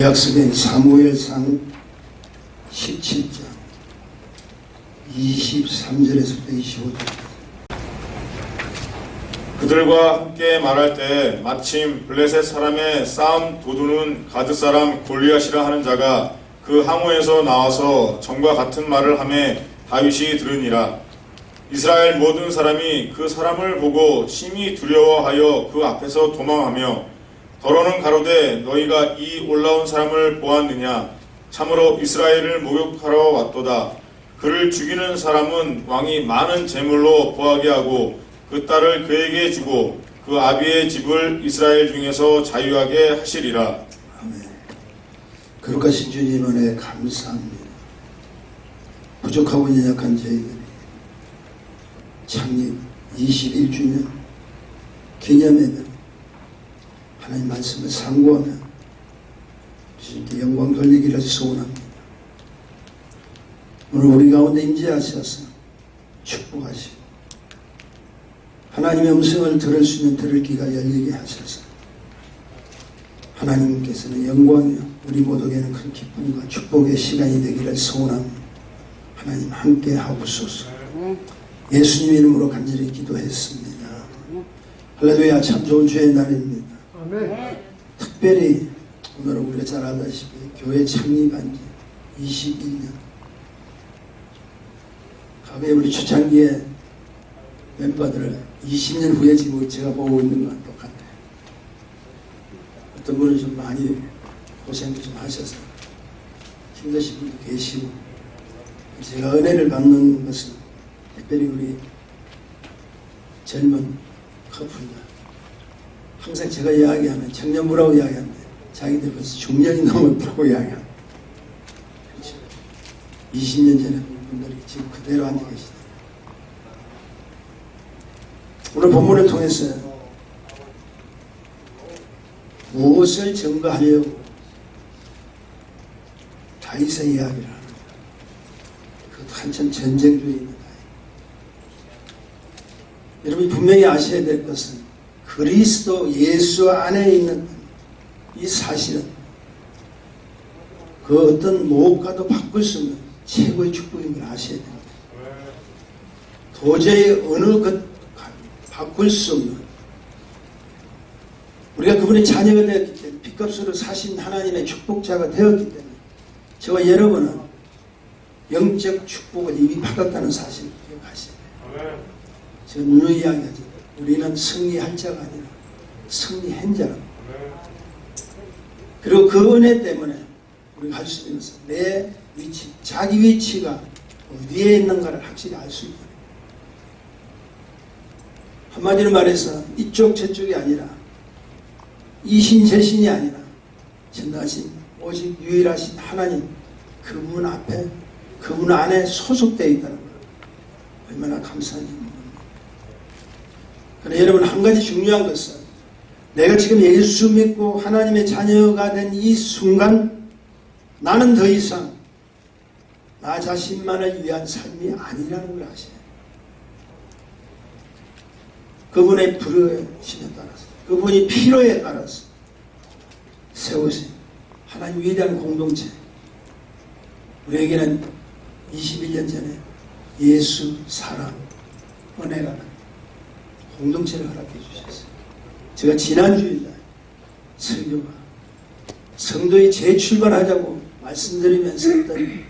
약속의 사무엘상 17장 23절에서부터 25절. 그들과 함께 말할 때 마침 블레셋 사람의 싸움 도두는 가드 사람 골리앗이라 하는 자가 그 항우에서 나와서 전과 같은 말을 하매 다윗이 들으니라. 이스라엘 모든 사람이 그 사람을 보고 심히 두려워하여 그 앞에서 도망하며 더러는 가로되 너희가 이 올라온 사람을 보았느냐? 참으로 이스라엘을 목욕하러 왔도다. 그를 죽이는 사람은 왕이 많은 재물로 보하게 하고 그 딸을 그에게 주고 그 아비의 집을 이스라엘 중에서 자유하게 하시리라. 아멘. 거룩하신 주님 은혜 감사합니다. 부족하고 연약한 저희들이 창립 21주년 기념회를 하나님 말씀을 상고하며 주님께 영광 돌리기를 소원합니다. 오늘 우리 가운데 임재하셔서 축복하시고 하나님의 음성을 들을 수 있는 들을 귀가 열리게 하셔서 하나님께서는 영광이요 우리 모두에게는 큰 기쁨과 축복의 시간이 되기를 소원합니다. 하나님 함께 하옵소서. 예수님 이름으로 간절히 기도했습니다. 할렐루야. 참 좋은 주의 날입니다. 아멘. 특별히 오늘은 우리가 잘 알다시피 교회 창립한 지 21년. 과거에 우리 초창기에 멤버들을 20년 후에 지금 제가 보고 있는 건 똑같아요. 어떤 분은 좀 많이 고생도 좀 하셔서 힘드신 분도 계시고, 제가 은혜를 받는 것은 특별히 우리 젊은 커플들, 항상 제가 이야기하는 청년부라고 이야기하는데 자기들 벌써 중년이 넘었다고 이야기합니다. 그렇죠. 20년 전에 분들이 지금 그대로 앉아 계시다. 오늘 본문을 통해서 무엇을 증거하려고 다윗의 이야기를 하는 거예요. 그것도 한참 전쟁 중에 있는 다윗. 여러분이 분명히 아셔야 될 것은 그리스도 예수 안에 있는 이 사실은 그 어떤 무엇과도 바꿀 수 없는 최고의 축복인 걸 아셔야 됩니다. 도저히 어느 것 바꿀 수 없는, 우리가 그분의 자녀가 되었기 때문에 빚값으로 사신 하나님의 축복자가 되었기 때문에 저와 여러분은 영적 축복을 이미 받았다는 사실을 기억하셔야 돼요. 제가 누누이 이야기하죠. 우리는 승리할 자가 아니라 승리한 자라고. 그리고 그 은혜 때문에 우리가 할 수 있는 것은 내 위치, 자기 위치가 어디에 있는가를 확실히 알 수 있다. 한마디로 말해서 이쪽 저쪽이 아니라 이신 저신이 아니라 전능하신 오직 유일하신 하나님, 그분 앞에 그분 안에 소속되어 있다는 것, 얼마나 감사한 일입니다. 그러나 여러분, 한 가지 중요한 것은 내가 지금 예수 믿고 하나님의 자녀가 된 이 순간 나는 더 이상 나 자신만을 위한 삶이 아니라는 걸 아셔요. 그분의 부르심에 따라서, 그분이 필요에 따라서 세우신 하나님 위대한 공동체, 우리에게는 21년 전에 예수, 사랑, 은혜라는 공동체를 허락해 주셨어요. 제가 지난주에 설교가 성도의 재출발하자고 말씀드리면서 했던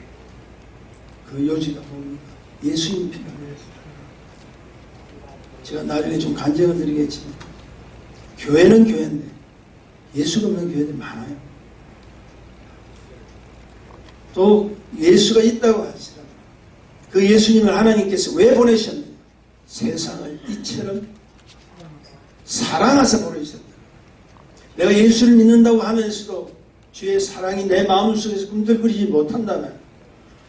그 요지가 뭡니까? 예수님 필요합니다. 제가 나중에 좀 간증을 드리겠지만 교회는 교회인데 예수가 없는 교회들이 많아요. 또 예수가 있다고 하시더라도 그 예수님을 하나님께서 왜 보내셨느냐? 세상을 이처럼 사랑하사 보내셨다. 내가 예수를 믿는다고 하면서도 주의 사랑이 내 마음속에서 꿈틀거리지 못한다면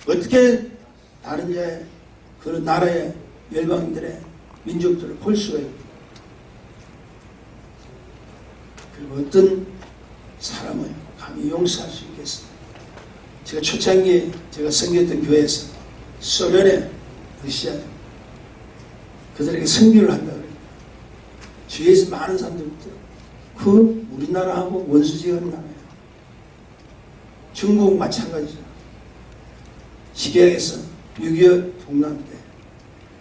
어떻게 다른 자의 그 나라의 열방들의 민족들을 볼 수가 있고, 그리고 어떤 사람을 감히 용서할 수 있겠습니까? 제가 초창기에 제가 섬겼던 교회에서 소련의 러시아 그들에게 선교를 한다 그래요. 주위에서 많은 사람들부터 그 우리나라하고 원수지간 나라예요. 중국 마찬가지죠. 식약에서 6.25 동란 때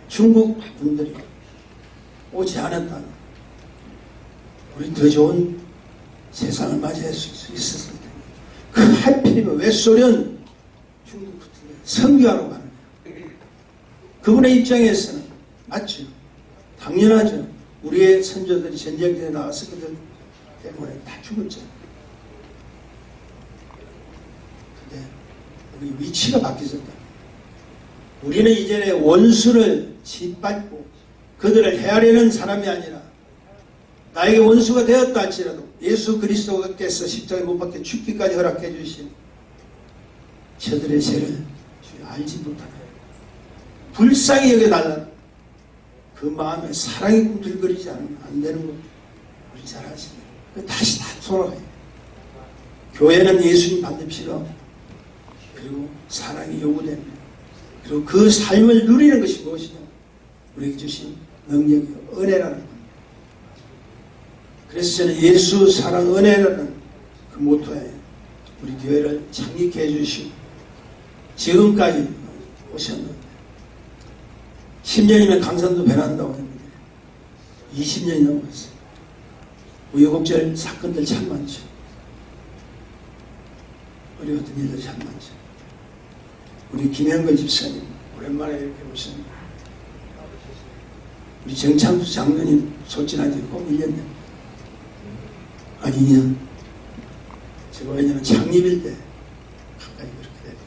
중국 분들이 오지 않았다면 우리 더 좋은 세상을 맞이할 수 있었을 텐데 그 하필이면 왜 소련 중국 분들 선교하러 가는 거예요. 그분의 입장에서는 맞죠. 당연하죠. 우리의 선조들이 전쟁터에 나와서 그들 때문에 다 죽었죠. 근데 우리 위치가 바뀌었다. 우리는 이전에 원수를 짓밟고 그들을 헤아리는 사람이 아니라 나에게 원수가 되었다 할지라도 예수 그리스도께서 십자가에 못 박혀 죽기까지 허락해 주신 저들의 죄를 알지 못하는 불쌍히 여겨달라는 그 마음에 사랑이 꿈틀거리지 않으면 안 되는 거 우리 잘 아시네요. 다시 다 돌아가요. 교회는 예수님 받는 필요 그리고 사랑이 요구됩니다. 그리고 그 삶을 누리는 것이 무엇이냐? 우리에게 주신 능력이 은혜라는 겁니다. 그래서 저는 예수 사랑 은혜라는 그 모토에 우리 교회를 창립해 해주시고 지금까지 오셨는데 10년이면 강산도 변한다고 했는데 20년이 넘었어요. 우여곡절 사건들 참 많죠. 어려웠던 일들 참 많죠. 우리 김현걸 집사님 오랜만에 이렇게 오셨는데 우리 정창수 장로님 소진한 지 꼭 1년 됩니다. 아니 2년. 제가 왜냐하면 창립일 때 가까이 그렇게 됐다.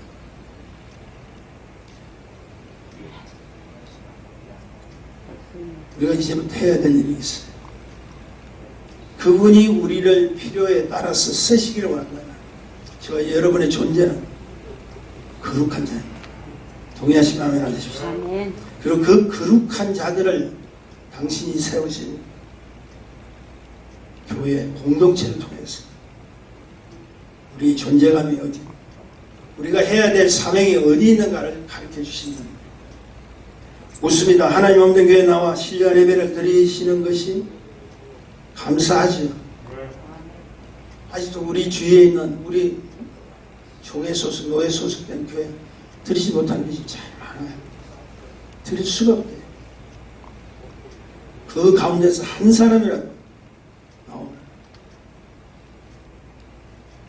우리가 이제부터 해야 될 일이 있어요. 그분이 우리를 필요에 따라서 쓰시기를 원한다. 저와 여러분의 존재는 거룩한 자입니다. 동의하시면 아멘 하십시오. 아멘. 그리고 그 거룩한 자들을 당신이 세우신 교회 공동체를 통해서 우리 존재감이 어디, 우리가 해야 될 사명이 어디 있는가를 가르쳐 주신다. 묻습니다. 하나님 없는 교회에 나와 신뢰한 예배를 드리시는 것이 감사하죠. 아직도 우리 주위에 있는 우리 종회 소속, 노예 소속된 교회 드리지 못하는 것이 잘 많아요. 드릴 수가 없대요. 그 가운데서 한 사람이라도 나오면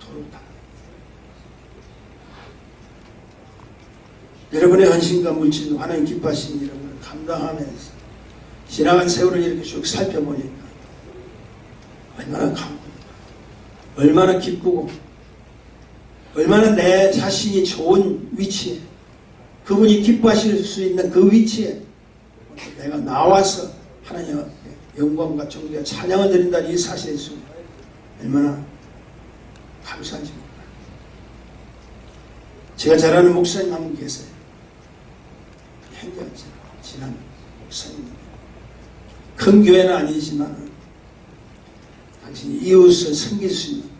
도록다. 여러분의 헌신과 물질도 하나님 기뻐하시는 이런 걸 감당하면서 지나간 세월을 이렇게 쭉 살펴보니까 얼마나 감사합니다. 얼마나 기쁘고 얼마나 내 자신이 좋은 위치에 그분이 기뻐하실 수 있는 그 위치에 내가 나와서 하나님 앞에 영광과 존귀와 찬양을 드린다는 이 사실에 있습니다 얼마나 감사한지 몰라요. 제가 잘 아는 목사님 한 분 계세요. 행정자 지난 목사님입니다. 큰 교회는 아니지만 당신이 이웃을 섬길 수 있는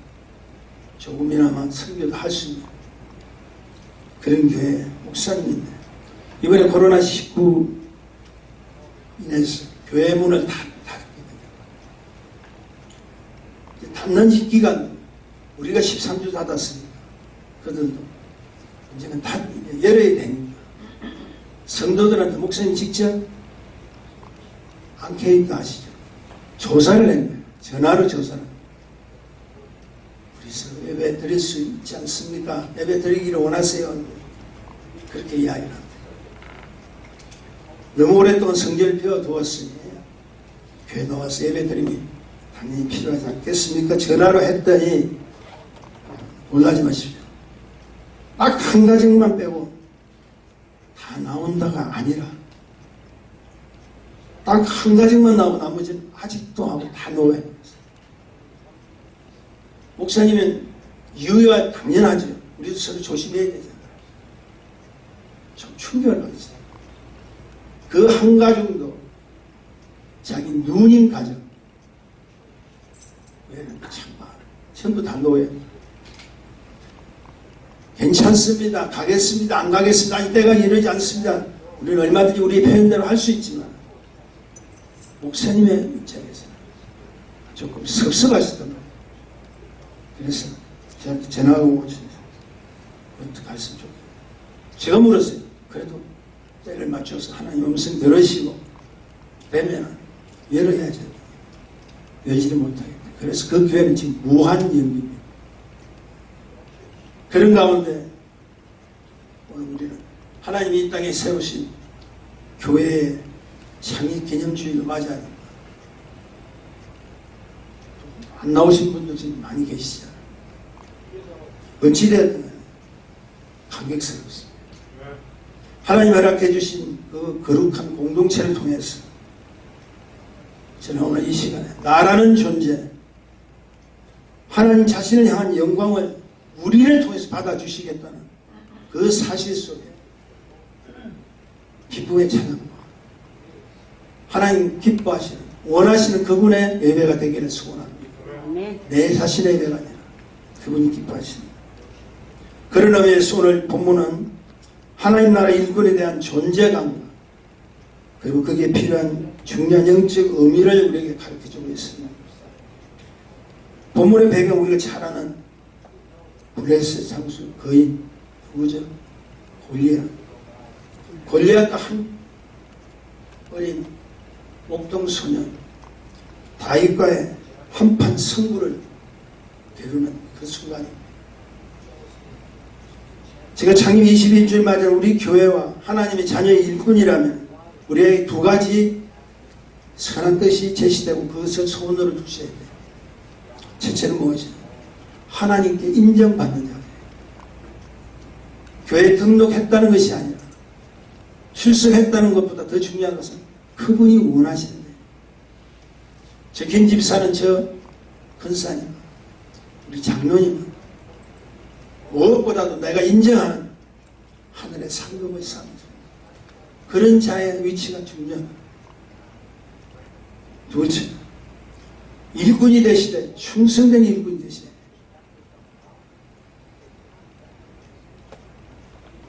조금이나마 설교도 할 수 있는 그런 교회 목사님인데 이번에 코로나19 인해서 교회 문을 닫게 됩니다. 닫는 기간 우리가 13주 닫았으니까 그들도 이제는 다 열어야 되니까 성도들한테 목사님 직접 안케이크 아시죠? 조사를 낸 거예요. 전화로 조사를. 예배 드릴 수 있지 않습니까? 예배 드리기를 원하세요. 그렇게 이야기를 합니다. 너무 오랫동안 성전을 비워두었으니 교회 나와서 예배 드림이 당연히 필요하지 않겠습니까? 전화로 했더니 놀라지 마십시오. 딱 한 가정만 빼고 다 나온다가 아니라 딱 한 가정만 나오고 나머지는 아직도 하고 다 놓아요. 목사님은 유효와 당연하죠. 우리도 서로 조심해야 되잖아요. 좀 충격을 받았어요. 그 한 가정도 자기 누님 가정 외에는 참 많아요. 전부 다 놓아야 돼요. 괜찮습니다. 가겠습니다. 안 가겠습니다. 이때가 이러지 않습니다. 우리는 얼마든지 우리의 표현대로 할 수 있지만 목사님의 입장에서는 조금 섭섭하시던 거예요. 그래서 저한테 전화가 오고 어떻게 했으면 좋겠어요. 제가 물었어요. 그래도 때를 맞춰서 하나님 음성 들으시고 되면 열어야죠. 열지를 못하겠다. 그래서 그 교회는 지금 무한연립입니다. 그런 가운데 오늘 우리는 하나님이 이 땅에 세우신 교회의 창립 기념주의를 맞이하는 안 나오신 분들 지금 많이 계시잖아요. 어찌되든 감격스럽습니다. 하나님 허락해 주신 그 거룩한 공동체를 통해서 저는 오늘 이 시간에 나라는 존재, 하나님 자신을 향한 영광을 우리를 통해서 받아주시겠다는 그 사실 속에 기쁨의 찬양과 하나님 기뻐하시는, 원하시는 그분의 예배가 되기를 소원합니다. 내 자신의 예배가 아니라 그분이 기뻐하시는. 그런 의미에서 오늘 본문은 하나님 나라 일꾼에 대한 존재감과 그리고 거기에 필요한 중요한 영적 의미를 우리에게 가르쳐주고 있습니다. 본문의 배경 우리가 잘 아는 블레셋 장수 거인 누구죠? 골리앗. 골리앗과 한 어린 목동 소년 다윗과의 한판 승부를 겨루는 그 순간입니다. 제가 창립 21주일 맞아 우리 교회와 하나님의 자녀의 일꾼이라면 우리에게 두 가지 선한 뜻이 제시되고 그것을 소원으로 주셔야 돼요. 첫째는 무엇이냐? 하나님께 인정받는 자예요. 교회에 등록했다는 것이 아니라 출석했다는 것보다 더 중요한 것은 그분이 원하시는 거예요. 저 김집사는 저 근사님, 우리 장로님은 무엇보다도 내가 인정하는 하늘의 상급의 삶, 그런 자의 위치가 중요합니다. 두 번째, 일꾼이 되시되 충성된 일꾼이 되시되.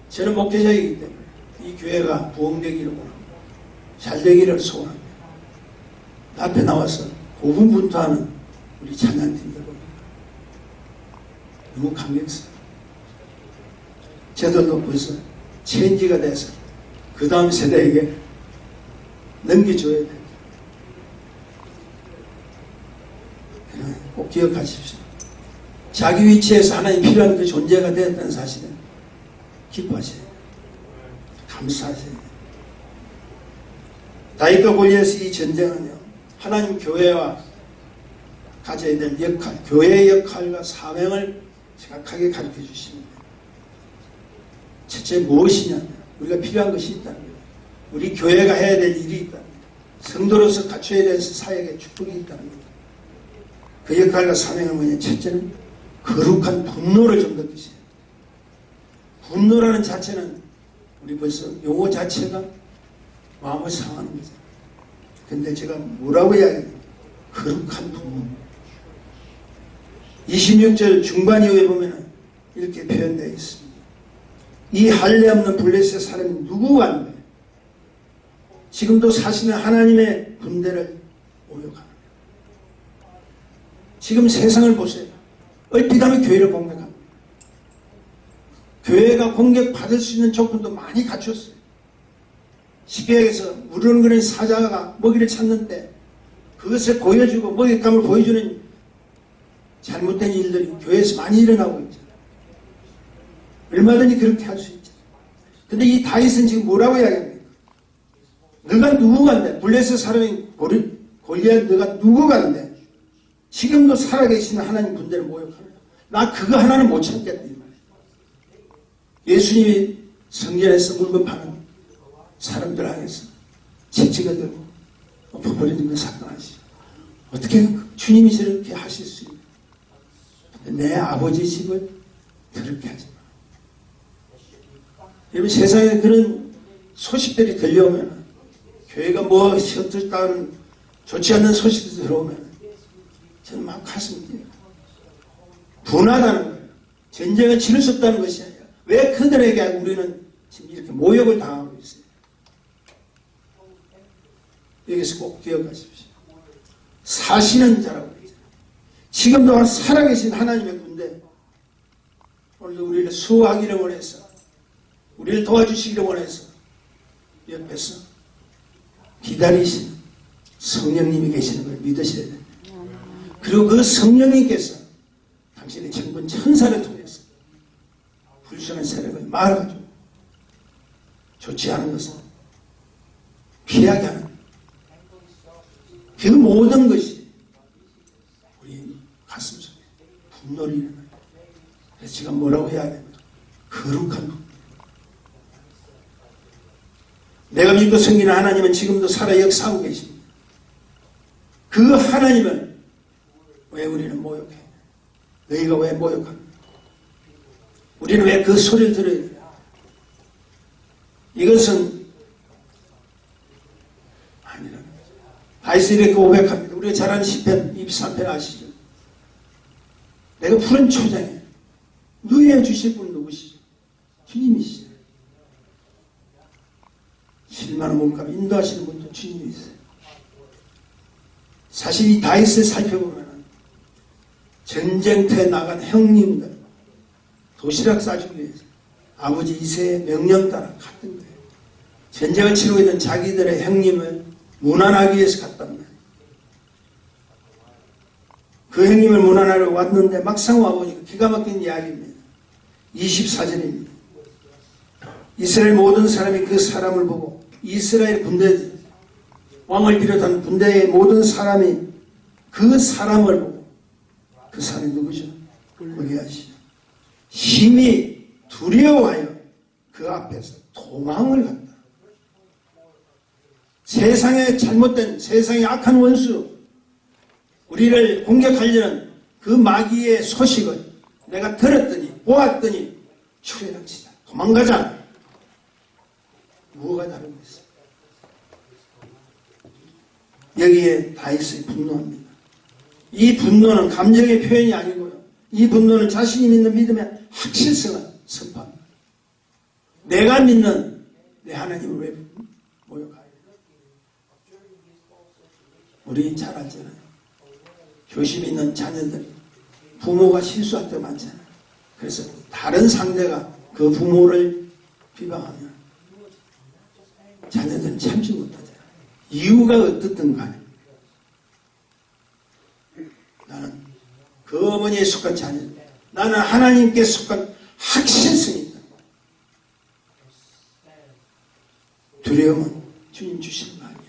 저는 목회자이기 때문에 이 교회가 부흥되기를 원합니다. 잘 되기를 소원합니다. 앞에 나와서 고분분투하는 우리 찬양팀들 보면 너무 감격스러워요. 저들도 벌써 체인지가 돼서 그 다음 세대에게 넘겨줘야 됩니다. 꼭 기억하십시오. 자기 위치에서 하나님 필요한 그 존재가 되었다는 사실은 기뻐하셔야 돼요. 감사하셔야 돼요. 다윗과 골리앗의 이 전쟁은요, 하나님 교회와 가져야 될 역할, 교회의 역할과 사명을 정확하게 가르쳐 주십니다. 첫째 무엇이냐? 우리가 필요한 것이 있다는 거예요. 우리 교회가 해야 될 일이 있다는 거예요. 성도로서 갖춰야 될 사역의 축복이 있다는 거예요. 그 역할과 사명은 뭐냐? 첫째는 거룩한 분노를 좀 느끼셔야 돼요. 분노라는 자체는 우리 벌써 용어 자체가 마음을 상하는 거죠. 근데 제가 뭐라고 이야기해요? 거룩한 분노. 26절 중반 이후에 보면 이렇게 표현되어 있습니다. 이 할례 없는 블레셋 사람이 누구가 안 돼? 지금도 사실은 하나님의 군대를 모욕하는 거예요. 지금 세상을 보세요. 얼핏 하면 교회를 공격합니다. 교회가 공격받을 수 있는 조건도 많이 갖췄어요. 쉽게 얘기해서 우르렁거리는 사자가 먹이를 찾는데 그것을 보여주고 먹잇감을 보여주는 잘못된 일들이 교회에서 많이 일어나고 있죠. 얼마든지 그렇게 할 수 있죠. 근데 이 다윗은 지금 뭐라고 이야기합니까? 너가 누구간데? 블레셋 사람이 골리앗 너가 누구간데? 지금도 살아계시는 하나님 군대를 모욕하는 거야. 나 그거 하나는 못 참겠다 이 말이야. 예수님이 성전에서 물건 파는 사람들 향해서 채찍을 들고 엎어버리는 건 사건하시죠. 어떻게 주님이 저렇게 하실 수 있냐? 내 아버지 집을 더럽게 하지 마. 여러분 세상에 그런 소식들이 들려오면 교회가 뭐 어떻다는 좋지 않는 소식이 들어오면 저는 막 가슴이 뛰어요. 분하다는 거예요. 전쟁을 치를 수 없다는 것이 아니라 왜 그들에게 우리는 지금 이렇게 모욕을 당하고 있어요. 여기서 꼭 기억하십시오. 사시는 자라고 그러잖아요. 지금도 살아계신 하나님의 군대 오늘도 우리를 수호하기를 원해서, 우리를 도와주시기를 원해서 옆에서 기다리시는 성령님이 계시는 걸 믿으셔야 됩니다. 그리고 그 성령님께서 당신의 정본 천사를 통해서 불순한 세력을 말아가지고 좋지 않은 것을 피하게 하는 그 모든 것이 우리 가슴 속에 분노를 일어나요. 그래서 지금 뭐라고 해야 됩니까? 거룩한 분. 내가 믿고 섬기는 하나님은 지금도 살아 역사하고 계십니다. 그 하나님을 왜 우리는 모욕해? 너희가 왜 모욕합니까? 우리는 왜 그 소리를 들어야 돼요? 이것은 아니라는 거죠. 다윗이 이렇게 고백합니다. 우리가 잘 아는 시편 23편 아시죠? 내가 푸른 초장에 누이해 주실 분은 누구시죠? 주님이시죠. 실만한 몸값 인도하시는 분도 주님이세요. 사실 이 다윗을 살펴보면 전쟁터에 나간 형님들 도시락 싸주기 위해서 아버지 이세의 명령 따라 갔던 거예요. 전쟁을 치르고 있는 자기들의 형님을 문안하기 위해서 갔단 말이에요. 그 형님을 문안하러 왔는데 막상 와보니까 기가 막힌 이야기입니다. 24절입니다. 이스라엘 모든 사람이 그 사람을 보고 이스라엘 군대 왕을 비롯한 군대의 모든 사람이 그 사람을 보고 그 사람이 누구죠? 골리앗이죠. 힘이 두려워하여 그 앞에서 도망을 갔다. 세상에 잘못된 세상의 악한 원수 우리를 공격하려는 그 마귀의 소식을 내가 들었더니 보았더니 출애랑치자 도망가자. 뭐가 다른 것이죠? 여기에 다윗이 분노합니다. 이 분노는 감정의 표현이 아니고요. 이 분노는 자신이 믿는 믿음의 확실성을 선포합니다. 내가 믿는 내 하나님을 왜 모욕하냐? 우리 잘 알잖아요. 교심 있는 자녀들이 부모가 실수할 때 많잖아요. 그래서 다른 상대가 그 부모를 비방하면 자녀들은 참지 못하잖아요. 이유가 어떻든 간에 나는 그 어머니에 속한 자녀, 나는 하나님께 속한 확신성이 있다. 두려움은 주님 주시는 거 아니에요.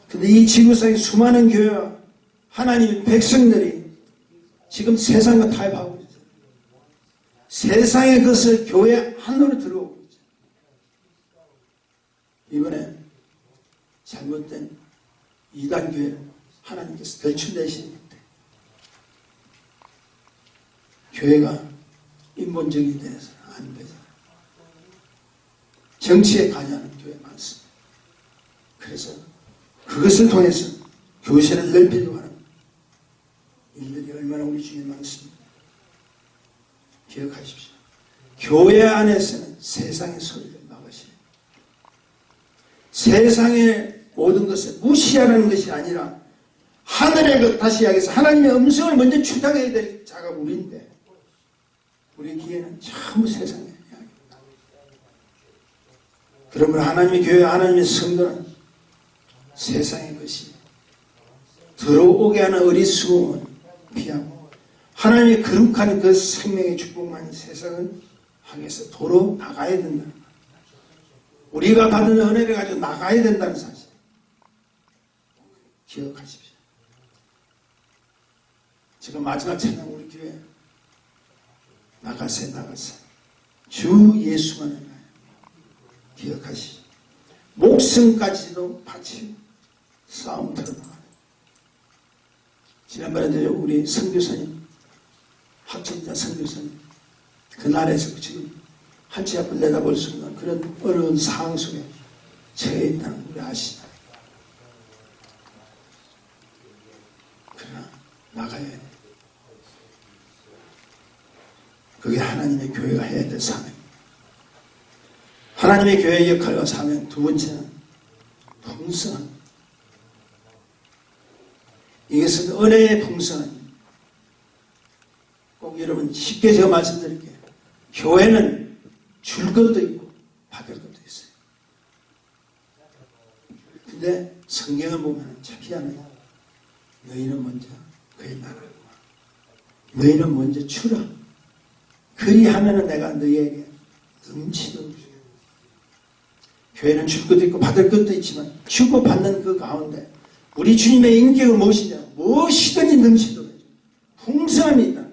근데 이 지구상의 수많은 교회와 하나님의 백성들이 지금 세상과 타협하고 있어요. 세상의 것을 교회 한으로 들어오고 있죠. 이번에 잘못된 이단교회로 하나님께서 덜출내시는데 교회가 인본적인 데서 안 되잖아요. 정치에 관여하는 교회 많습니다. 그래서 그것을 통해서 교세를 넓히려고 하는 일들이 얼마나 우리 중에 많습니다. 기억하십시오. 교회 안에서는 세상의 소리를 막으시오. 세상의 모든 것을 무시하라는 것이 아니라 하늘의 것, 다시 이야기해서 하나님의 음성을 먼저 추장해야 될 자가 우리인데 우리 귀에는 전부 세상의 이야기입니다. 그러므로 하나님의 교회, 하나님의 성도는 세상의 것이 들어오게 하는 어리석음은 피하고 하나님의 거룩한 그 생명의 축복만 세상을 향해서 도로 나가야 된다는 거예요. 우리가 받은 은혜를 가지고 나가야 된다는 사실 기억하십시오. 지금 마지막 찬양 우리 교회 나가세 주 예수만 알아요. 기억하시죠. 목숨까지도 바치고 싸움 들어나가요. 지난번에도 우리 선교사님 학천자 선교사님 그날에서 지금 한치 앞을 내다볼 수 없는 그런 어려운 상황 속에 처해 있다는 우리 아시죠. 그러나 나가야 돼. 그게 하나님의 교회가 해야 될 사명입니다. 하나님의 교회의 역할과 사명. 두 번째는 풍성한. 이것은 은혜의 풍성한. 꼭 여러분 여러분 쉽게 제가 말씀드릴게요. 교회는 줄 것도 있고 받을 것도 있어요. 근데 성경을 보면 참 희한해요. 너희는 먼저 그의 나라를 구하라. 너희는 먼저 주라. 그리하면은 내가 너희에게 넘치도록 주겠다. 교회는 줄 것도 있고 받을 것도 있지만 주고 받는 그 가운데 우리 주님의 인격은 무엇이냐? 무엇이든지 넘치도록 해줘. 풍성함이 있다.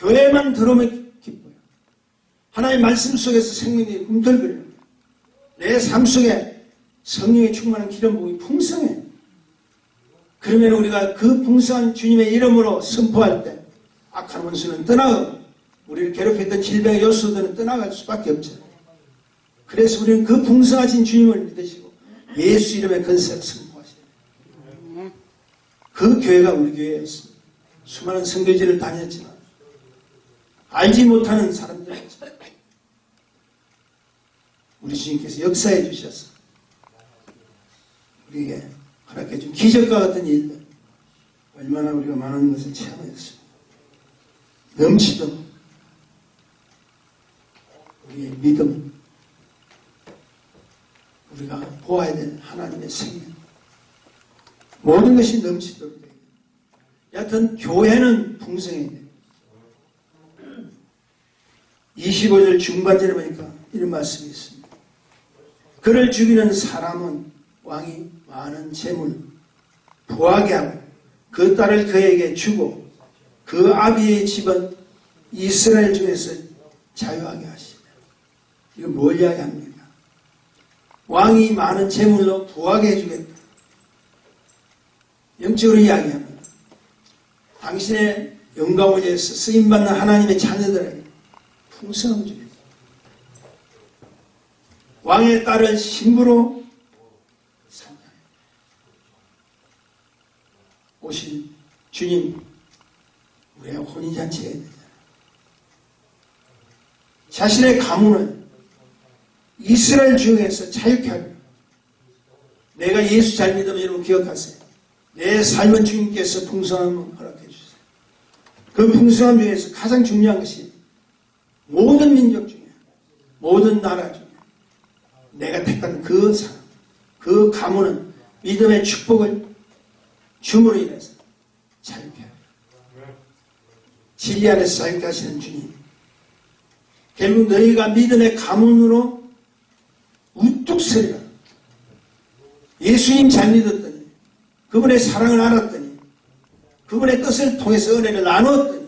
교회만 들어오면 기뻐요. 하나님의 말씀 속에서 생명이 꿈틀거려요. 내 삶 속에 성령의 충만한 기름 부음이 풍성해. 그러면 우리가 그 풍성한 주님의 이름으로 선포할 때 악한 원수는 떠나가고 우리를 괴롭혔던 질병의 요소들은 떠나갈 수밖에 없죠. 그래서 우리는 그 풍성하신 주님을 믿으시고 예수 이름의 건세를 선포하셔야 돼요. 그 교회가 우리 교회였습니다. 수많은 선교지를 다녔지만 알지 못하는 사람들이었습니다. 우리 주님께서 역사해 주셔서 우리에게 허락해 준 기적과 같은 일들 얼마나 우리가 많은 것을 체험했습니다. 넘치도록 우리의 믿음, 우리가 보아야 될 하나님의 생명, 모든 것이 넘치도록 돼요. 여하튼 교회는 풍성해야 돼요. 25절 중반절에 보니까 이런 말씀이 있습니다. 그를 죽이는 사람은 왕이 많은 재물 부하게 하고 그 딸을 그에게 주고 그 아비의 집은 이스라엘 중에서 자유하게 하시다. 이거 뭘 이야기합니까? 왕이 많은 재물로 부하게 해주겠다. 영적으로 이야기합니다. 당신의 영광을 위해서 쓰임받는 하나님의 자녀들에게 풍성함을 주겠다. 왕의 딸을 신부로 삼다. 오신 주님, 우리가 혼인잔치 해야 되잖아요. 자신의 가문을 이스라엘 중에서 자유케 하고, 내가 예수 잘 믿으면 여러분 기억하세요. 내 삶은 주님께서 풍성함을 허락해 주세요. 그 풍성함 중에서 가장 중요한 것이 모든 민족 중에, 모든 나라 중에 내가 택한 그 사람, 그 가문은 믿음의 축복을 줌으로 인해서 자유케 하고, 진리 안에서 자유케 하시는 주님, 결국 너희가 믿음의 가문으로 우뚝 서리라. 예수님 잘 믿었더니, 그분의 사랑을 알았더니, 그분의 뜻을 통해서 은혜를 나누었더니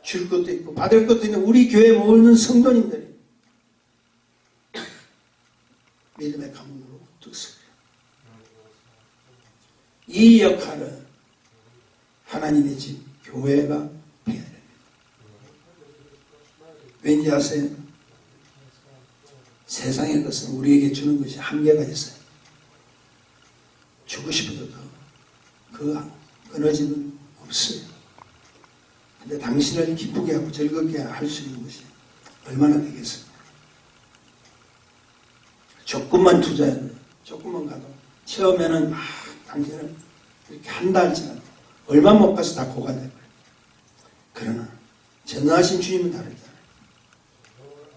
줄 것도 있고 받을 것도 있는 우리 교회에 모이는 성도님들이 믿음의 가문으로 우뚝 서리라. 이 역할을 하나님의 집 교회가 해야 됩니다. 왠지 아세요? 세상의 것은 우리에게 주는 것이 한계가 있어요. 주고 싶어도 그 끊어지는 없어요. 근데 당신을 기쁘게 하고 즐겁게 할 수 있는 것이 얼마나 되겠습니까? 조금만 투자해야 돼요. 조금만 가도 처음에는 막 당신을 이렇게 한다 할지라도 얼마 못 가서 다 고갈돼버려요. 그러나 전능하신 주님은 다르잖아요.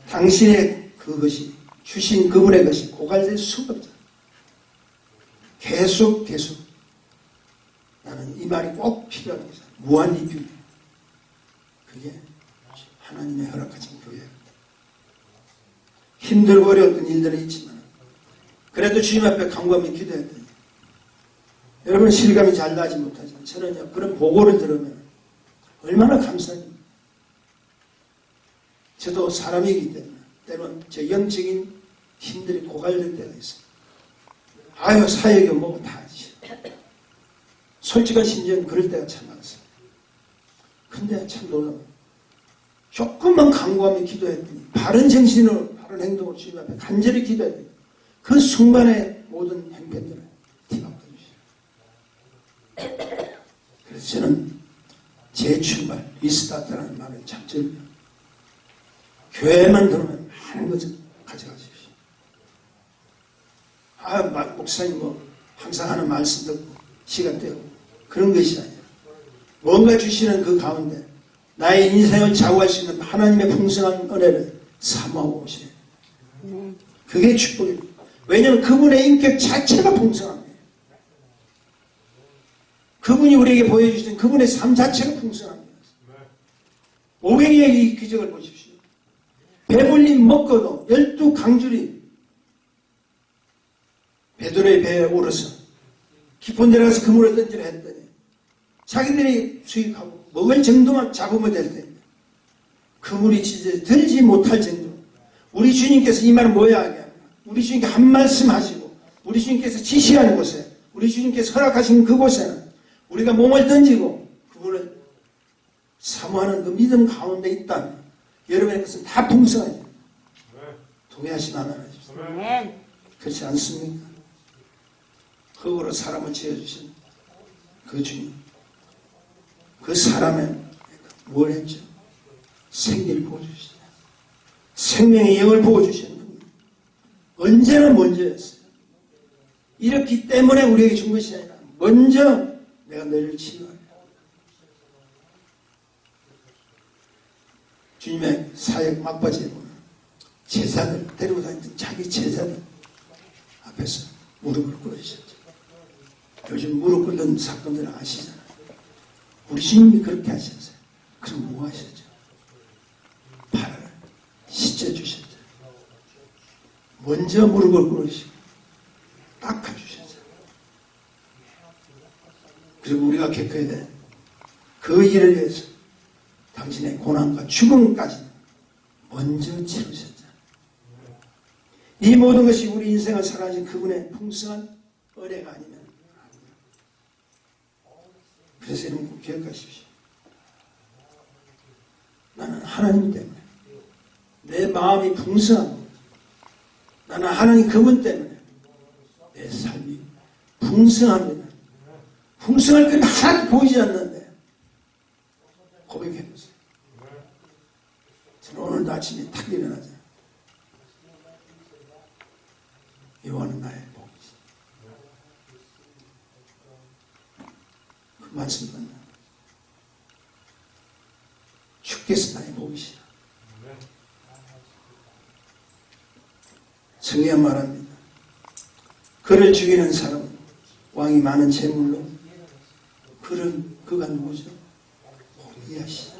당신의 그것이 주신 그분의 것이 고갈될 수가 없잖아요. 계속 나는 이 말이 꼭 필요한 것이다. 무한리필. 그게 하나님의 허락하신 교회입니다. 힘들고 어려웠던 일들은 있지만 그래도 주님 앞에 간구하며 기도했더니 여러분 실감이 잘 나지 못하지만 저는요 그런 보고를 들으면 얼마나 감사합니다. 저도 사람이기 때문에 때로는 저 영적인 힘들이 고갈될 때가 있어요. 아유 사역이 뭐고 다 하지. 솔직한 심정은 그럴 때가 참 많았어요. 근데 참 놀라워요. 조금만 간구하며 기도했더니 바른 정신으로 바른 행동으로 주님 앞에 간절히 기도했더니 그 순간에 모든 형편들을 뒤바꿔 주시죠. 그래서 저는 재출발, 리스타트라는 말을 참 즐겨요. 교회만 들어오면 많은 것을 가져가십시오. 목사님 항상 하는 말씀 듣고 시간 때우고 그런 것이 아니라 뭔가 주시는 그 가운데 나의 인생을 좌우할 수 있는 하나님의 풍성한 은혜를 사모하고 오세요. 그게 축복입니다. 왜냐하면 그분의 인격 자체가 풍성합니다. 그분이 우리에게 보여주신 그분의 삶 자체가 풍성합니다. 500여의 이 기적을 보십시오. 배불리 먹고도 12강줄이 베드로의 배에 오르서 깊은 데 가서 그물을 던지려 했더니 자기들이 수익하고 먹을 정도만 잡으면 될 텐데 그물이 진짜 들지 못할 정도. 우리 주님께서 이 말은 뭐야 하냐. 우리 주님께 한 말씀 하시고 우리 주님께서 지시하는 곳에 우리 주님께서 허락하신 그곳에는 우리가 몸을 던지고 그분을 사모하는 그 믿음 가운데 있다면 여러분의 것은 다 풍성하죠. 동의하시면 하십시오. 그렇지 않습니까? 흙으로 사람을 지어주신 그 주님, 그 사람의 뭘 했죠? 생기를 부어주시죠. 생명의 영을 부어주시는 분. 언제나 먼저였어요. 이렇기 때문에 우리에게 준 것이 아니라 먼저 내가 너를 치유하려. 주님의 사역 막바지에 보면 제자들 데리고 다니던 자기 제자들 앞에서 무릎을 꿇으셨죠. 요즘 무릎 꿇는 사건들 아시잖아요. 우리 주님이 그렇게 하셨어요. 그럼 뭐 하셨죠? 발을 씻어주셨죠. 먼저 무릎을 꿇으시고 닦아주셨어요. 그리고 우리가 겪어야 돼. 그 일을 위해서 당신의 고난과 죽음까지 먼저 치르셨잖아요. 이 모든 것이 우리 인생을 살아가신 그분의 풍성한 은혜가 아니면. 그래서 여러분 꼭 기억하십시오. 나는 하나님 때문에 내 마음이 풍성합니다. 나는 하나님 그분 때문에 내 삶이 풍성합니다. 풍성할 건 하나도 보이지 않는데 고백해보세요. 저는 오늘도 아침에 탁 일어나자. 여호와는 나의 복이지. 그 말씀 만나. 주께서 나의 복이시라. 성경 말합니다. 그를 죽이는 사람은 왕이 많은 재물로 그가 누구죠? 골리앗이다.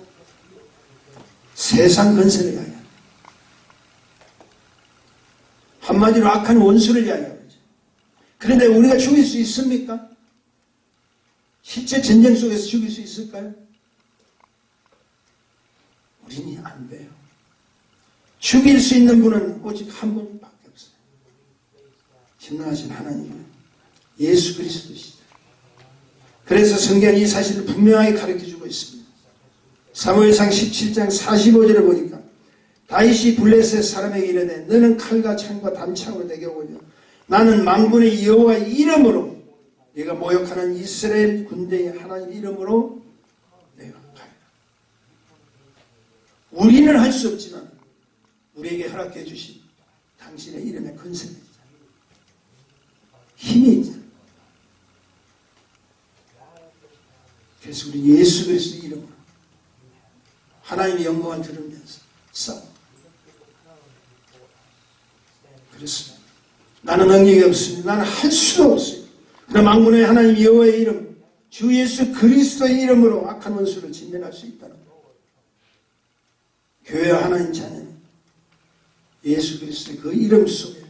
세상 건설을 위하여 한마디로 악한 원수를 위하여. 그런데 우리가 죽일 수 있습니까? 실제 전쟁 속에서 죽일 수 있을까요? 우리는 안 돼요. 죽일 수 있는 분은 오직 한 분밖에 없어요. 전능하신 하나님은 예수 그리스도시죠. 그래서 성경은 이 사실을 분명하게 가르쳐주고 있습니다. 사무엘상 17장 45절을 보니까 다윗이 블레셋 사람에게 이르되 너는 칼과 창과 단창으로 내게 오거냐. 나는 만군의 여호와의 이름으로 네가 모욕하는 이스라엘 군대의 하나님 이름으로 내가 가리라. 우리는 할 수 없지만 우리에게 허락해 주신 당신의 이름에 근세가 있잖아. 힘이 있잖아. 그래서 우리 예수 그리스도 이름으로 하나님의 영광을 들으면서 싸워. 그렇습니다. 나는 능력이 없습니다. 나는 할 수도 없어요. 그러나 만군의 하나님 여호와의 이름, 주 예수 그리스도의 이름으로 악한 원수를 진멸할 수 있다는 것. 교회와 하나님 자녀는 예수 그리스도의 그 이름 속에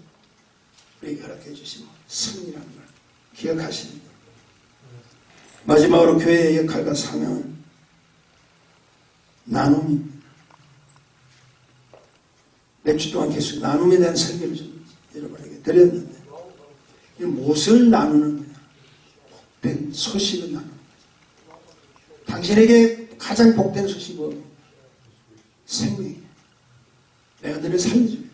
우리에게 허락해 주신 승리라는 걸 기억하시는 것. 마지막으로 교회의 역할과 사명은 나눔입니다. 몇 주 동안 계속 나눔에 대한 설교를 좀 여러분에게 드렸는데 이 무엇을 나누는 거야? 복된 소식을 나누는 거야. 당신에게 가장 복된 소식이 뭡니까? 생명이에요. 내가 너를 살려주겠다.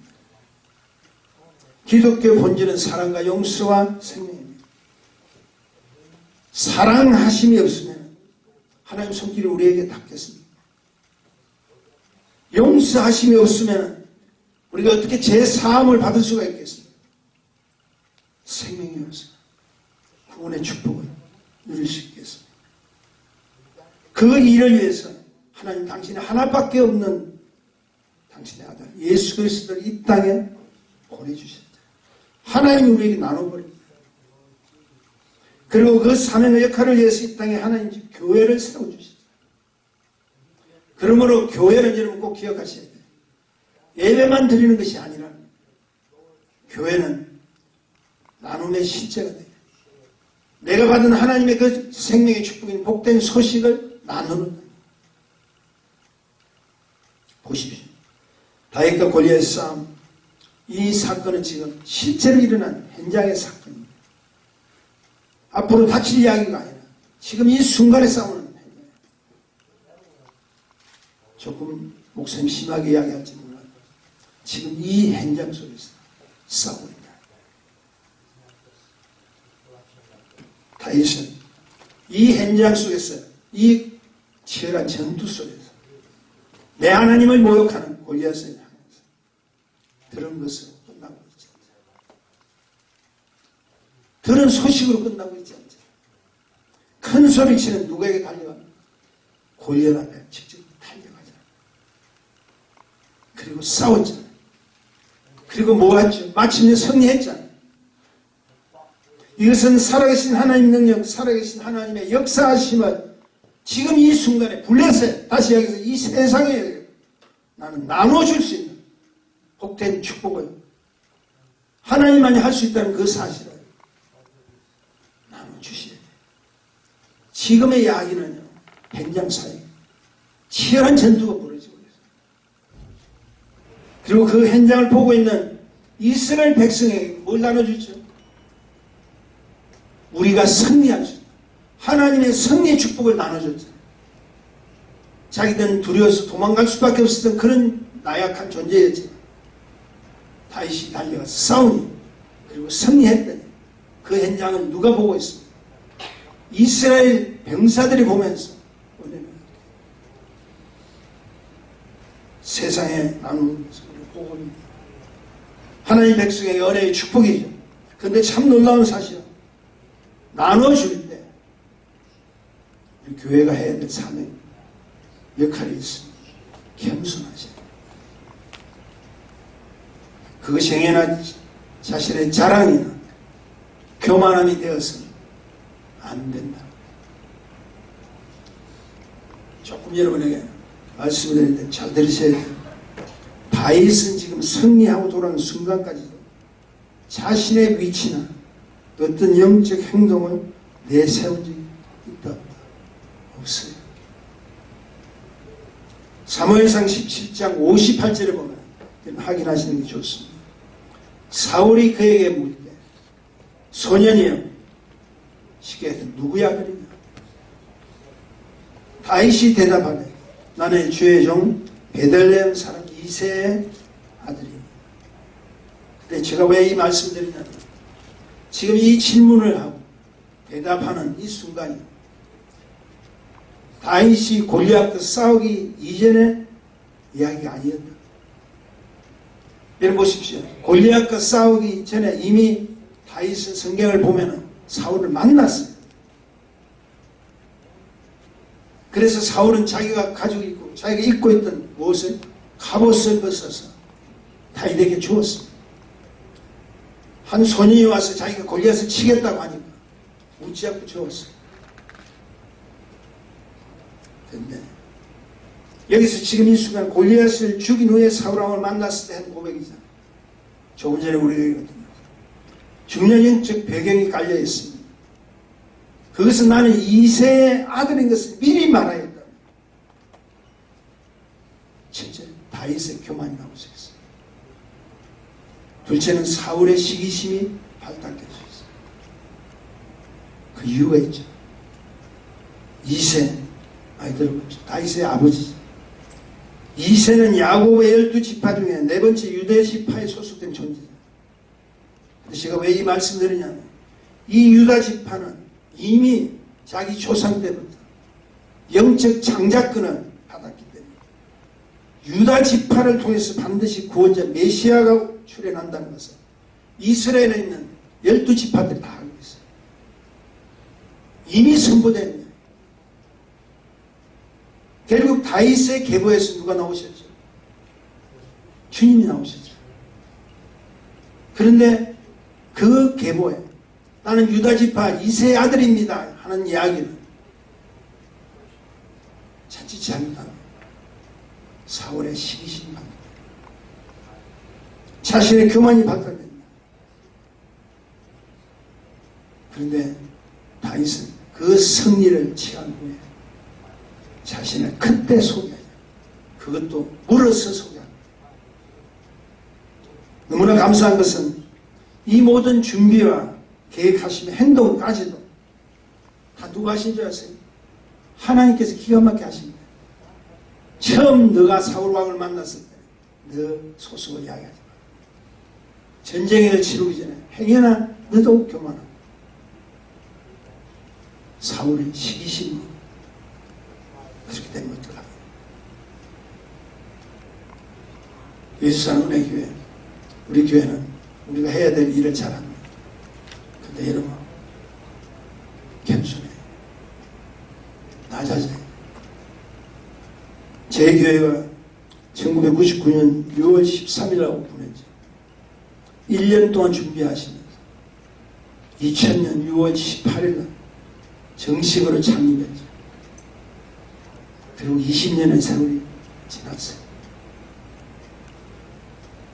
기독교 본질은 사랑과 용서와 생명입니다. 사랑하심이 없으면 하나님 손길이 우리에게 닿겠습니다. 용서하심이 없으면 우리가 어떻게 제사함을 받을 수가 있겠습니까? 생명이 없으면 구원의 축복을 누릴 수 있겠습니다. 그 일을 위해서 하나님 당신의 하나밖에 없는 당신의 아들 예수 그리스도를 이 땅에 보내주셨다. 하나님이 우리에게 나눠버립니다. 그리고 그 사명의 역할을 위해서 이 땅에 하나님 집 교회를 세워주셨다. 그러므로 교회는 여러분 꼭 기억하셔야 돼요. 예배만 드리는 것이 아니라 교회는 나눔의 실제가 돼요. 내가 받은 하나님의 그 생명의 축복인 복된 소식을 나누는 거예요. 보십시오. 다윗과 골리앗의 싸움, 이 사건은 지금 실제로 일어난 현장의 사건입니다. 앞으로 닥칠 이야기가 아니라 지금 이 순간에 싸우는 현장이에요. 조금 목사님 심하게 이야기할지 몰라도 지금 이 현장 속에서 싸우고 있다. 다윗은 이 현장 속에서 이 치열한 전투 속에서 내 하나님을 모욕하는 골리앗을 향해서 들은 것으로 끝나고 있지 않죠. 들은 소식으로 끝나고 있지 않죠. 큰 소리치는 누구에게 달려가는 골리앗 앞에 직접 달려가잖아요. 그리고 싸웠잖아요. 그리고 뭐 했죠? 마침내 승리했잖아요. 이것은 살아계신 하나님 능력, 살아계신 하나님의 역사하심을 지금 이 순간에 블레셋, 다시 여기서 이 세상에 나는 나눠줄 수 있는 복된 축복을 하나님만이 할 수 있다는 그 사실을 나눠주셔야 돼요. 지금의 이야기는요, 현장 사이에 치열한 전투가 벌어지고 있어요. 그리고 그 현장을 보고 있는 이스라엘 백성에게 뭘 나눠주죠? 우리가 승리할 수 있다. 하나님의 승리의 축복을 나눠줬죠. 자기들은 두려워서 도망갈 수밖에 없었던 그런 나약한 존재였지만 다윗이 달려가서 싸우니 그리고 승리했더니 그 현장을 누가 보고 있습니까? 이스라엘 병사들이 보면서 세상에 나누는 것을 보고 있습니다. 하나님 백성에게 은혜의 축복이죠. 그런데 참 놀라운 사실은 나눠줄 때 우리 교회가 해야 될 사명 역할이 있습니다. 겸손하셔야 돼요. 그것이 행여나 자신의 자랑이나 교만함이 되어서는 안 된다. 조금 여러분에게 말씀을 드릴 때 잘 들으셔야 돼요. 다윗은 지금 승리하고 돌아오는 순간까지도 자신의 위치나 어떤 영적 행동을 내세운 적이 있다 없다? 없어요. 사무엘상 17장 58절에 보면 확인하시는 게 좋습니다. 사울이 그에게 묻되 소년이여 쉽게 해서 누구의 아들이냐? 다윗이 대답하되 나는 주의 종 베들레헴 사람 이새의 아들이니. 근데 제가 왜 이 말씀드리냐면 지금 이 질문을 하고 대답하는 이 순간이 다윗이 골리앗과 싸우기 이전의 이야기가 아니었다. 여러분 보십시오. 골리앗과 싸우기 전에 이미 다윗은 성경을 보면 사울을 만났어요. 그래서 사울은 자기가 가지고 있고 자기가 입고 있던 무엇을 갑옷을 벗어서 다윗에게 주었습니다. 한 소년이 와서 자기가 골리앗을 치겠다고 하니까 묻지 않고 주었어요. 그런데 여기서 지금 이 순간 골리앗을 죽인 후에 사울왕을 만났을 때 한 고백이잖아요. 조금 전에 우리가 읽었거든요. 중요한 영적 배경이 깔려 있습니다. 그것은 나는 이새의 아들인 것을 미리 말하였다. 첫째, 다윗의 교만이 나올 수 있어요. 둘째는 사울의 시기심이 발달될 수 있어요. 그 이유가 있죠. 이새, 많이 들어보죠. 다윗의 아버지죠. 이새는 야곱의 12지파 중에 네 번째 유대 지파에 소속된 존재다. 제가 왜 이 말씀을 드리냐면 이 유다 지파는 이미 자기 조상 때부터 영적 장자권을 받았기 때문에 유다 지파를 통해서 반드시 구원자 메시아가 출현한다는 것은 이스라엘에 있는 12지파들이 다 알고 있어요. 이미 선포된 거예요. 결국 다윗의 계보에서 누가 나오셨죠? 주님이 나오셨죠. 그런데 그 계보에 나는 유다지파 이세의 아들입니다 하는 이야기는 자칫 잘못하면 사울의 시기심이 갑니다. 자신의 교만이 박탈됩니다. 그런데 다윗은 그 승리를 취한 후에 자신을 그때 소개하죠. 그것도 물어서 소개합니다. 너무나 감사한 것은 이 모든 준비와 계획하시는 행동까지도 다 누가 하신 줄 아세요? 하나님께서 기가 막히게 하신 거예요. 처음 너가 사울왕을 만났을 때 너 소속을 이야기하지 마. 전쟁을 치르기 전에 행여나 너도 교만하고 사울의 시기심이 그렇게 되면 어떡하나. 예수 사는 은혜 교회, 우리 교회는 우리가 해야 될 일을 잘합니다. 근데 여러분 겸손해, 낮아져요. 제 교회가 1999년 6월 13일날 오픈했죠. 1년 동안 준비하시면서 2000년 6월 18일날 정식으로 창립했죠. 그리고 20년의 세월이 지났어요.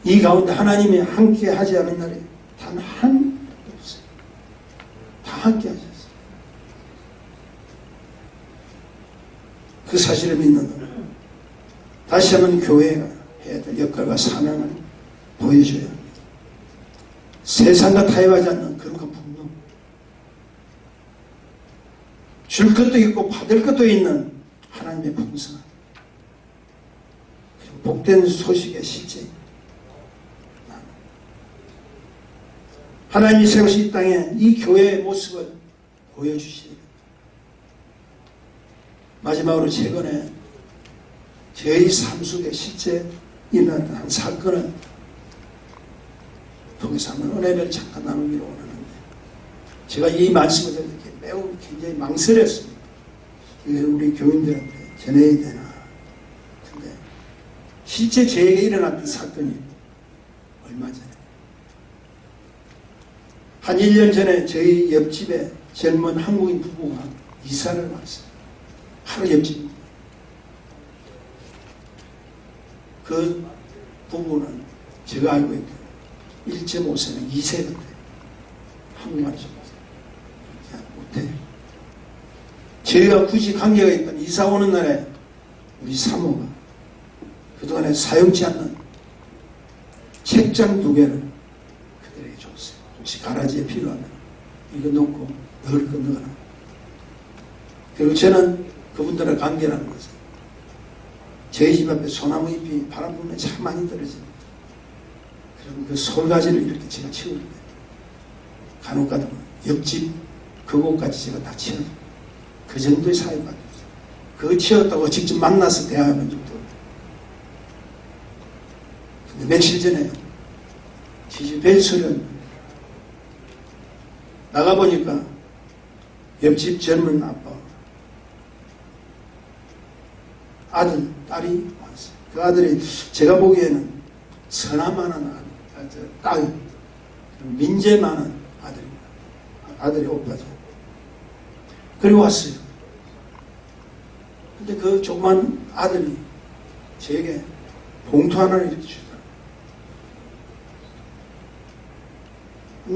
이 가운데 하나님이 함께 하지 않은 날이 단 한 번도 없어요. 다 함께 하셨어요. 그 사실을 믿는 날 다시 한번 교회가 해야 될 역할과 사명을 보여줘야 합니다. 세상과 타협하지 않는 그런 분노, 줄 것도 있고 받을 것도 있는 하나님의 풍성함, 그리고 복된 소식의 실제, 하나님이 세우신 이 땅에 이 교회의 모습을 보여주시는. 마지막으로 최근에 저희 삶 속에 실제 일어났던 한 사건을 통해서 한번 은혜를 잠깐 나누기로 원하는데, 제가 이 말씀을 들을 때 매우 굉장히 망설였습니다. 이거 우리 교인들한테 전해야 되나. 근데 실제 저에게 일어났던 사건이 얼마 전에, 한 1년 전에 저희 옆집에 젊은 한국인 부부가 이사를 왔어요. 바로 옆집입니다. 그 부부는 제가 알고 있기로 1.5세는 2세 같아요. 한국말이 좀 못해요. 저희가 굳이 관계가 있던 이사 오는 날에 우리 사모가 그동안에 사용치 않는 책장 2개를 그들에게 줬어요. 혹시 가라지에 필요하면 이거 놓고 넣을 거 넣어라. 그리고 저는 그분들의 관계라는 것은 저희 집 앞에 소나무 잎이 바람 불면 참 많이 떨어집니다. 그리고 그 솔가지를 이렇게 제가 치우는데 간혹 가다 옆집 그곳까지 제가 다 치워요. 그 정도의 사회가 그거 치웠다고 직접 만나서 대화하면 좀 더. 근데 며칠 전에 지집 벨소리를 나가보니까 옆집 젊은 아빠 아들, 딸이 왔어요. 그 아들이 제가 보기에는 선함만한 딸, 민재만한 아들입니다. 아들이 오빠죠. 그리고 왔어요. 근데 그 조그만 아들이 저에게 봉투 하나를 이렇게 주더라고요.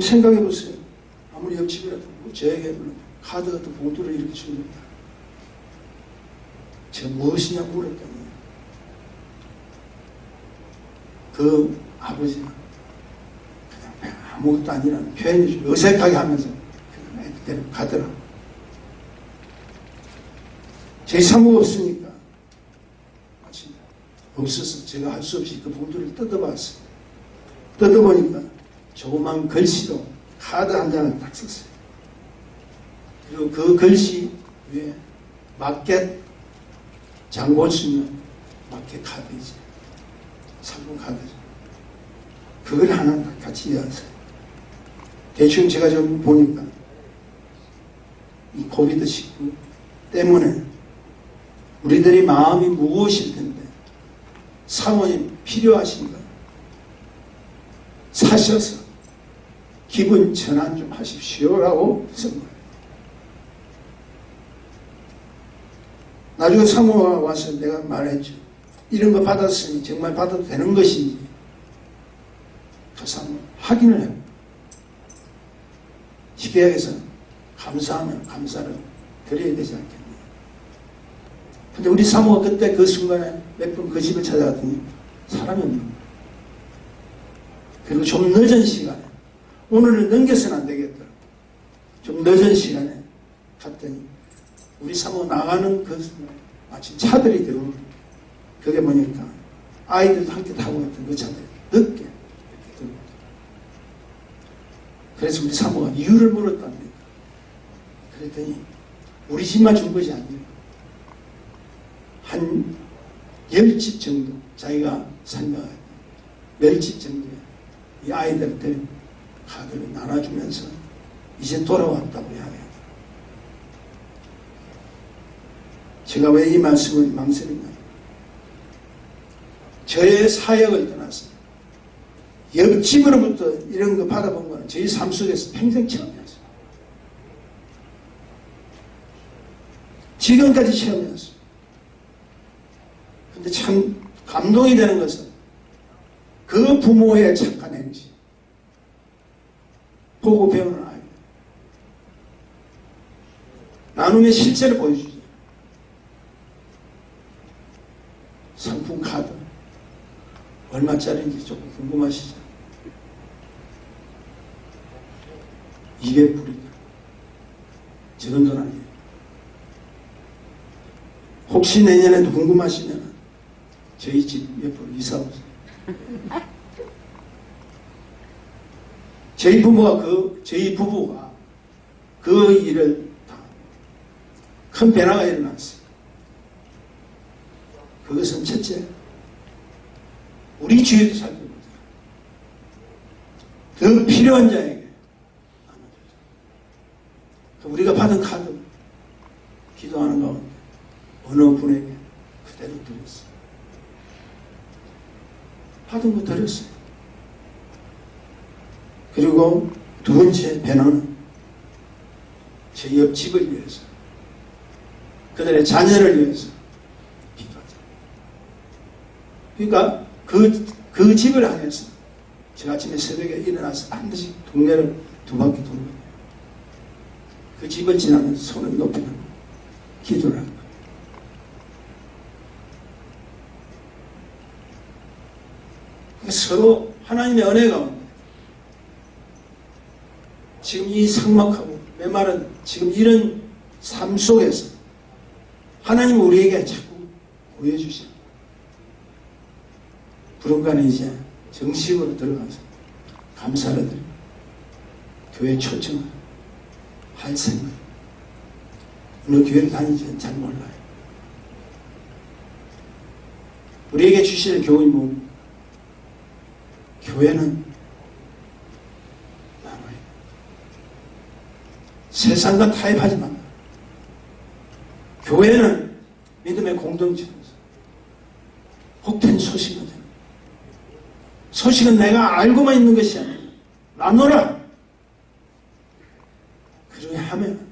생각해 보세요. 아무리 옆집이라도 저에게 카드 같은 봉투를 이렇게 줍니다. 제가 무엇이냐 물었더니 그 아버지가 그냥 아무것도 아니라는 표현이 좀 어색하게 하면서 그냥 애들 가더라고요. 제 사무가 없으니까 마치 없어서 제가 할 수 없이 그 봉투를 뜯어봤어요. 뜯어보니까 조그만 글씨로 카드 한 장을 딱 썼어요. 그리고 그 글씨 위에 마켓 장 볼 수 있는 마켓 카드이지. 상품 카드죠. 그걸 하나 같이 이어왔어요. 대충 제가 좀 보니까 이 코비드19 때문에 우리들의 마음이 무엇일 텐데 사모님 필요하신가? 사셔서 기분 전환 좀 하십시오라고 선거해요. 나중에 사모가 와서 내가 말했죠. 이런 거 받았으니 정말 받아도 되는 것인지 그 사모 확인을 해요. 쉽게 얘기해서 감사하면 감사를 드려야 되지 않겠냐. 근데 우리 사모가 그때 그 순간에 몇 번 그 집을 찾아갔더니 사람이 없는 거예요. 그리고 좀 늦은 시간에 오늘을 넘겨서는 안 되겠더라고요. 좀 늦은 시간에 갔더니 우리 사모 나가는 그 순간에 마침 차들이 들어오는 거예요. 그게 뭐니까 아이들도 함께 타고 있던 그 차들이 늦게 이렇게 들어오죠. 그래서 우리 사모가 이유를 물었답니다. 그랬더니 우리 집만 준 것이 아니에요. 한 10집 정도 자기가 설명해요. 10집 정도에 이 아이들한테 카드를 나눠주면서 이제 돌아왔다고 이야기해요. 제가 왜 이 말씀을 망설이냐. 저의 사역을 떠나서 옆집으로부터 이런 거 받아본 거는 저희 삶 속에서 평생 처음이었어요. 지금까지 처음이었어요. 근데 참 감동이 되는 것은 그 부모의 착한 행실, 보고 배우는 아이들, 나눔의 실체를 보여주죠. 상품 카드 얼마짜리인지 조금 궁금하시죠? 200불이다. 적은 돈 아니에요. 혹시 내년에도 궁금하시면 저희 집 옆으로 이사 오세요. 저희 부부가 그 일을 다 큰 변화가 일어났어요. 그것은 첫째, 우리 주위도 살펴보자. 더 필요한 자에게 나눠주자. 우리가 받은 카드, 기도하는 가운데 어느 분에게 그대로 드렸어요. 받은 거 드렸어요. 그리고 두 번째 배너는 제 옆집을 위해서, 그들의 자녀를 위해서 기도하자. 그러니까 그 집을 향해서 제가 아침에 새벽에 일어나서 반드시 동네를 두 바퀴 도는 거예요. 그 집을 지나면서 손을 높이는 기도를 한 거예요. 서로 하나님의 은혜 가운데 지금 이 삭막하고 메마른 지금 이런 삶 속에서 하나님은 우리에게 자꾸 보여주셔. 부름가는 이제 정식으로 들어가서 감사를 드리고 교회 초청을 할 생각. 어느 교회를 다니지는 잘 몰라요. 우리에게 주시는 교훈이 뭡니까? 교회는 나눠요. 세상과 타협하지 말라. 교회는 믿음의 공동체로서 복된 소식을 전합니다. 소식은 내가 알고만 있는 것이 아니라 나눠라. 그렇게 하면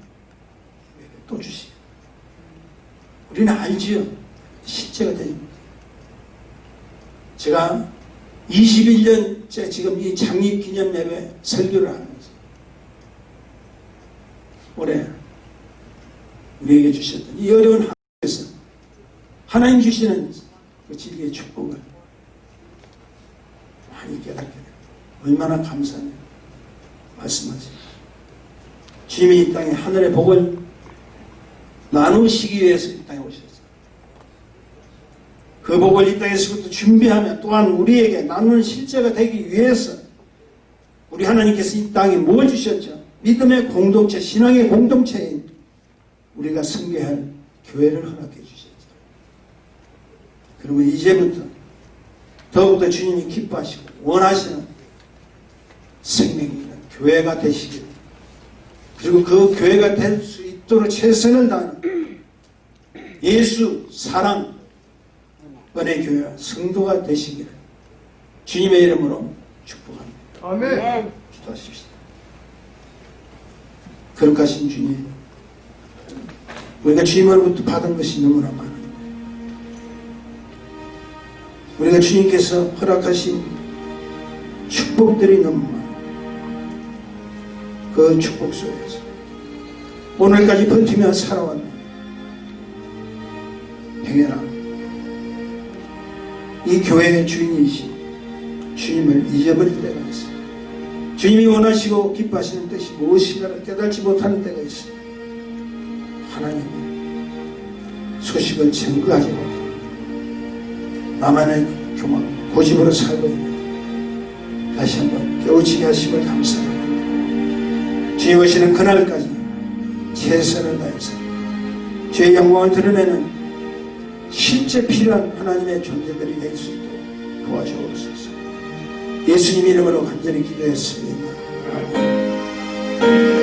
우리에게 또 주시고 우리는 알지요. 실제가 되죠. 제가 21년째 지금 이 창립기념 예배 설교를 하면서 올해 우리에게 주셨던 이 어려운 한국에서 하나님 주시는 그 진리의 축복을 많이 깨닫게 돼요. 얼마나 감사해요. 말씀하세요. 주님이 이 땅에 하늘의 복을 나누시기 위해서 이 땅에 오셨어요. 그 복을 이 땅에서부터 준비하며 또한 우리에게 나누는 실제가 되기 위해서 우리 하나님께서 이 땅에 뭘 주셨죠? 믿음의 공동체, 신앙의 공동체인 우리가 섬겨할 교회를 허락해 주셨죠. 그리고 이제부터 더욱더 주님이 기뻐하시고 원하시는 생명이 있는 교회가 되시길, 그리고 그 교회가 될 수 있도록 최선을 다하는 예수, 사랑, 은혜교회 성도가 되시기를 주님의 이름으로 축복합니다. 아멘. 기도하십시다. 거룩하신 주님, 우리가 주님으로부터 받은 것이 너무나 많아요. 우리가 주님께서 허락하신 축복들이 너무 많아요. 그 축복 속에서 오늘까지 버티며 살아왔네. 행여나 이 교회의 주인이신 주님을 잊어버릴 때가 있어요. 주님이 원하시고 기뻐하시는 뜻이 무엇인가를 깨달지 못하는 때가 있어요. 하나님의 소식을 증거하지 못하고 나만의 교만, 고집으로 살고 있는 다시 한번 깨우치게 하심을 감사합니다. 주님 오시는 그날까지 최선을 다해서 주의 영광을 드러내는 실제 필요한 하나님의 존재들이 될 수 있도록 도와주옵소서. 예수님 이름으로 간절히 기도했습니다. 아멘.